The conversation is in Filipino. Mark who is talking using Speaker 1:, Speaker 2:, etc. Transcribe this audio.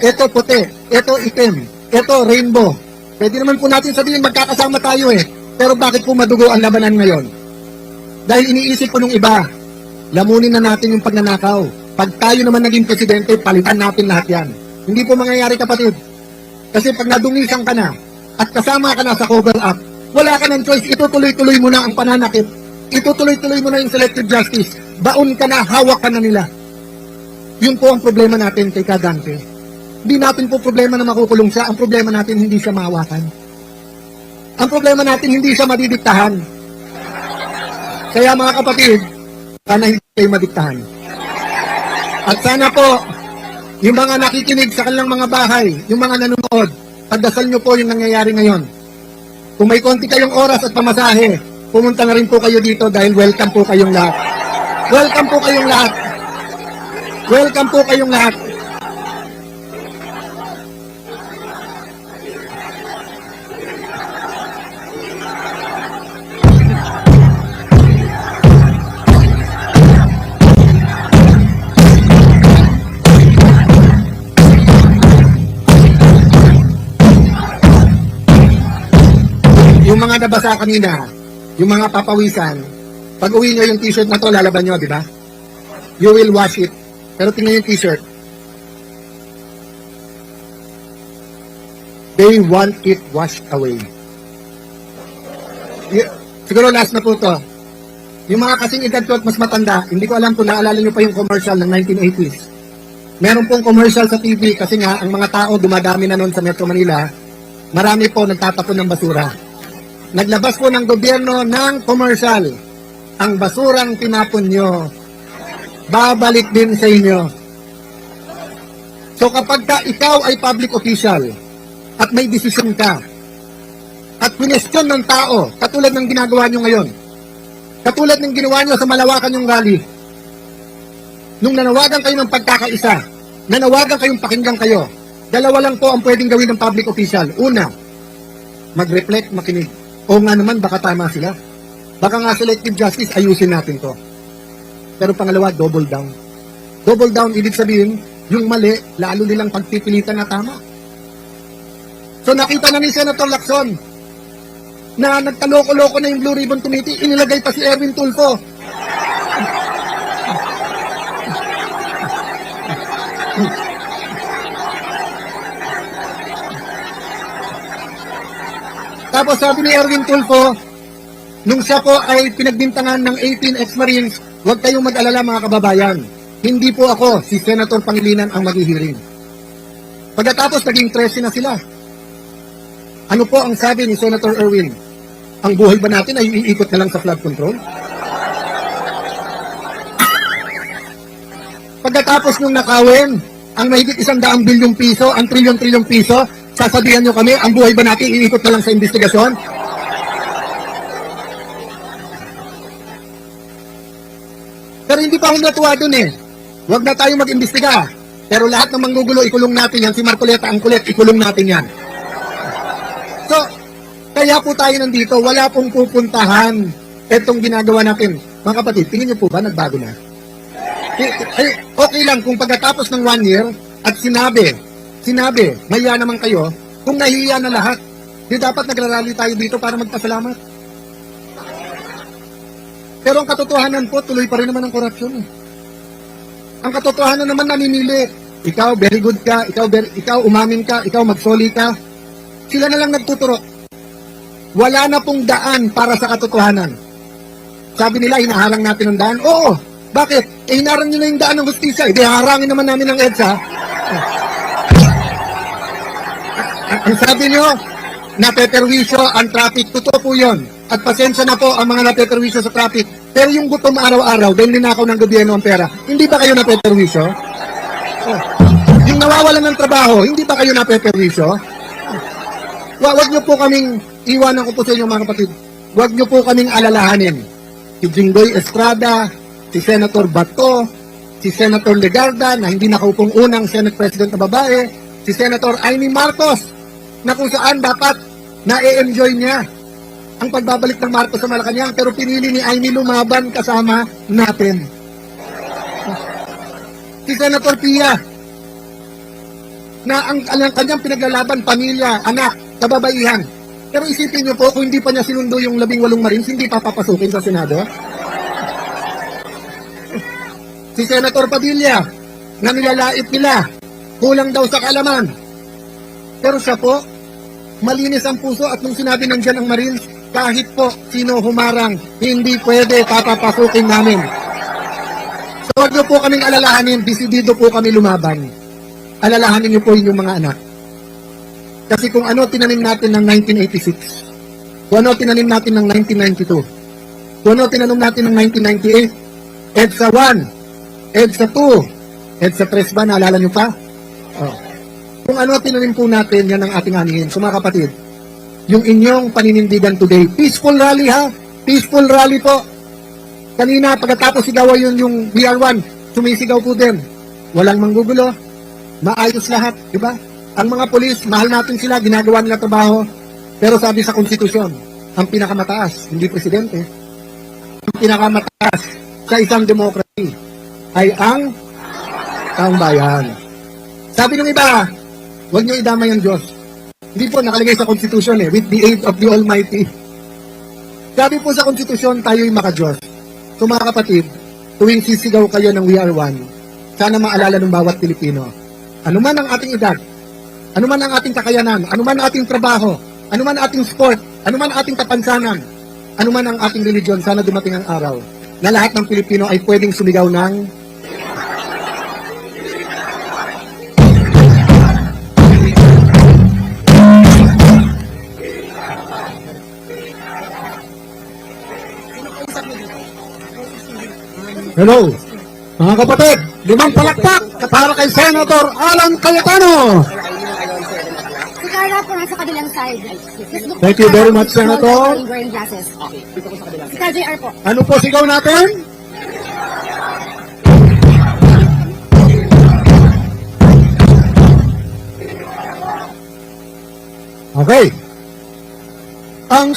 Speaker 1: ito puti, ito itim, ito rainbow. Pwede naman po natin sabihin magkakasama tayo eh. Pero bakit po madugo ang labanan ngayon? Dahil iniisip po nung iba, lamunin na natin yung pagnanakaw. Pag tayo naman naging presidente, palitan natin lahat yan. Hindi po mangyayari, kapatid. Kasi pag nadungisan ka na at kasama ka na sa cover up, wala ka ng choice, itutuloy-tuloy mo na ang pananakit. Itutuloy-tuloy mo na yung selective justice. Baon ka na, hawak ka na nila. Yun po ang problema natin kay Kadante. Hindi natin po problema na makukulong siya. Ang problema natin, hindi siya mahawakan. Ang problema natin, hindi siya madidiktahan. Kaya mga kapatid, sana hindi kayo madiktahan. At sana po, yung mga nakikinig sa kanilang mga bahay, yung mga nanonood, pagdasal nyo po yung nangyayari ngayon. Kung may konti kayong oras at pamasahe, pumunta na rin po kayo dito dahil welcome po kayong lahat. Welcome po kayong lahat. Welcome po kayong lahat. Yung mga nabasa kanina, yung mga papawisan, pag uwi nyo yung t-shirt na to, lalaban nyo, di ba? You will wash it. Pero tingnan yung t-shirt. They want it washed away. Siguro last na po to. Yung mga kasing edad ko at mas matanda, hindi ko alam kung naalala nyo pa yung commercial ng 1980s. Meron pong commercial sa TV kasi nga, ang mga tao dumadami na noon sa Metro Manila, marami po nagtatapon ng basura. Naglabas po ng gobyerno ng commercial. Ang basurang tinapon nyo, babalik din sa inyo. So kapag ikaw ay public official at may desisyon ka at pinestyon ng tao, katulad ng ginagawa nyo ngayon, katulad ng ginawa nyo sa Malawakan yung rally, nung nanawagan kayo ng pagkakaisa, nanawagan kayong pakinggan kayo, dalawa lang po ang pwedeng gawin ng public official. Una, mag-reflect, makinig. O nga naman, baka tama sila. Baka nga selective justice, ayusin natin to. Pero pangalawa, double down. Double down, ibig sabihin, yung mali, lalo nilang pagpipilitan na tama. So nakita na ni Senator Lacson na nagkaloko-loko na yung Blue Ribbon Committee, inilagay pa si Erwin Tulfo. Tapos sabi ni Erwin Tulfo, nung siya po ay pinagbintangan ng 18 ex-Marines, huwag kayong mag-alala mga kababayan. Hindi po ako, si Senator Pangilinan ang maghihiring. Pagkatapos, naging 13 na sila. Ano po ang sabi ni Senator Erwin? Ang buhay ba natin ay iikot na lang sa flood control? Pagkatapos nung nakawin, ang mahigit 100 bilyong piso, ang trilyon-trilyong piso, sasabihan nyo kami, ang buhay ba natin iikot na lang sa investigasyon? Pero hindi pa ako natuwa dun eh. Huwag na tayo mag-imbestiga. Pero lahat ng manggugulo, ikulong natin yan. Si Marcoleta ang kulit, ikulong natin yan. So, kaya po tayo nandito, wala pong pupuntahan itong ginagawa natin. Mga kapatid, tingin nyo po ba nagbago na? Okay lang kung pagkatapos ng 1 year at sinabi, maya naman kayo, kung nahihiya na lahat, di dapat nagrarally tayo dito para magpasalamat. Pero ang katotohanan po, tuloy pa rin naman ang korupsyon. Ang katotohanan naman namimili. Ikaw, very good ka, ikaw umamin ka, ikaw magsoli ka. Sila na lang nagtuturo. Wala na pong daan para sa katotohanan. Sabi nila, hinaharang natin ang daan. Oo, bakit? Hinarang nyo na yung daan ng justisya. Di harangin naman namin ng EDSA. Ang sabi nyo, napeperwisyo ang traffic. Totoo po yun. At pasensya na po ang mga napeperwisyo sa traffic. Pero yung gutom araw-araw, dahil ninakaw ng gobyerno ang pera, hindi ba kayo napeperwisyo? Yung nawawalan ng trabaho, hindi ba kayo napeperwisyo? Huwag nyo po kaming, iwanan ko po sa inyo mga kapatid, huwag nyo po kaming alalahanin. Si Jinggoy Estrada, si Senator Bato, si Senator Legarda, na hindi nakaupong unang Senate President na babae, si Senator Amy Marcos, na kung saan dapat na-enjoy niya ang pagbabalik ng Marcos sa Malacanang, pero pinili ni Amy lumaban kasama natin. Si Senator Pia, na ang kanyang pinaglalaban, pamilya, anak, kababaihan. Pero isipin niyo po, kung hindi pa niya sinundo yung 18 Marines, hindi pa papasukin sa Senado? Si Senator Padilla, na nilalait nila, kulang daw sa kaalaman. Pero siya po, malinis ang puso at nung sinabi nandiyan ang Marines, kahit po sino humarang, hindi pwede papapasukin namin. So huwag niyo po kaming alalahanin, disidido po kami lumaban. Alalahanin niyo po yung mga anak. Kasi kung ano tinanim natin ng 1986, kung ano tinanim natin ng 1992, kung ano tinanim natin ng 1998, EDSA 1, EDSA 2, EDSA 3 ba, naalala niyo pa? Oh. Kung ano tinanim po natin, yan ang ating anihin. So mga kapatid, yung inyong paninindigan today, peaceful rally ha? Peaceful rally po. Kanina, pagkatapos sigaw yun yung BR1, sumisigaw po din. Walang manggugulo, maayos lahat, di ba? Ang mga polis, mahal natin sila, ginagawa nila trabaho. Pero sabi sa konstitusyon, ang pinakamataas, hindi presidente, ang pinakamataas sa isang demokrasi ay ang taong bayan. Sabi ng iba, huwag niyo idamay ang Diyos. Hindi po nakalagay sa konstitusyon with the aid of the Almighty. Sabi po sa konstitusyon, tayo'y maka-Diyos. So mga kapatid, tuwing sisigaw kayo ng We Are One, sana maalala ng bawat Pilipino. Ano man ang ating edad, ano man ang ating kakayanan, ano man ang ating trabaho, ano man ang ating sport, ano man ang ating kapansanan, ano man ang ating religion, sana dumating ang araw na lahat ng Pilipino ay pwedeng sumigaw ng Hello, mga kapatid, 5 palakpak para kay Senator Alan Cayetano.
Speaker 2: Si Carla po nasa kabilang side.
Speaker 1: Thank you very much, Senator.
Speaker 2: Wearing glasses. Okay, dito ko sa kabilang side. Si KJR po.
Speaker 1: Ano po sigaw natin? Okay. Ang